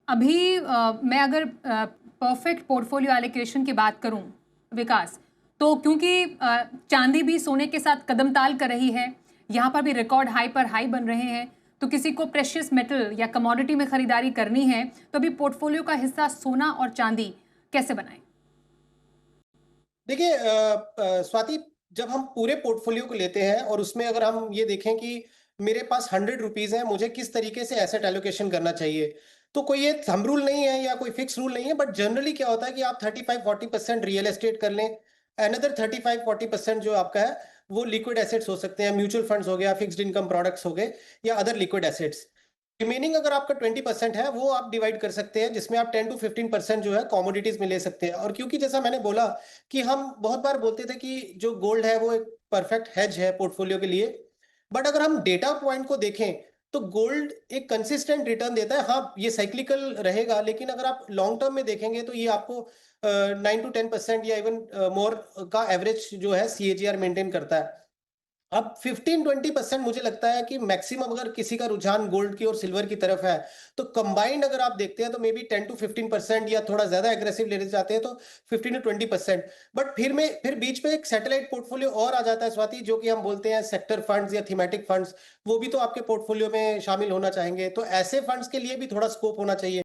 अभी मैं अगर परफेक्ट पोर्टफोलियो एलोकेशन की बात करूं विकास, तो क्योंकि चांदी भी सोने के साथ कदम-ताल कर रही है, यहाँ पर भी रिकॉर्ड हाई पर हाई बन रहे हैं, तो किसी को प्रेशियस मेटल या कमोडिटी में खरीदारी करनी है, तो अभी पोर्टफोलियो का हिस्सा सोना और चांदी कैसे बनाएं? देखिए स्वाति, जब हम पूरे पोर्टफोलियो को लेते हैं और उसमें अगर हम ये देखें कि मेरे पास 100 रुपीज है, मुझे किस तरीके से एसेट एलोकेशन करना चाहिए, तो कोई ये थंब रूल नहीं है या कोई फिक्स रूल नहीं है। बट जनरली क्या होता है कि आप 35-40% रियल एस्टेट कर लें, अनदर 35-40% जो आपका है वो लिक्विड एसेट्स हो सकते हैं, म्यूचुअल फंड्स हो गया, फिक्स्ड इनकम प्रोडक्ट्स हो गए या अदर लिक्विड एसेट्स। रिमेनिंग अगर आपका 20% है वो आप डिवाइड कर सकते हैं, जिसमें आप 10 to 15% जो है कमोडिटीज में ले सकते हैं। और क्योंकि जैसा मैंने बोला कि हम बहुत बार बोलते थे कि जो गोल्ड है वो एक परफेक्ट हेज है पोर्टफोलियो के लिए, बट अगर हम डेटा पॉइंट को देखें तो गोल्ड एक कंसिस्टेंट रिटर्न देता है। हाँ, ये साइक्लिकल रहेगा, लेकिन अगर आप लॉन्ग टर्म में देखेंगे तो ये आपको 9 to 10% या इवन मोर का एवरेज जो है सीएजीआर मेंटेन करता है। अब 15-20% मुझे लगता है कि मैक्सिमम अगर किसी का रुझान गोल्ड की और सिल्वर की तरफ है, तो कंबाइंड अगर आप देखते हैं तो मे बी 10 to 15% या थोड़ा ज्यादा एग्रेसिव लेने चाहते हैं तो 15 to 20%। बट फिर बीच में एक सैटेलाइट पोर्टफोलियो और आ जाता है स्वाति, जो कि हम बोलते हैं सेक्टर फंड्स या थीमेटिक फंड्स। वो भी तो आपके पोर्टफोलियो में शामिल होना चाहेंगे, तो ऐसे फंड्स के लिए भी थोड़ा स्कोप होना चाहिए।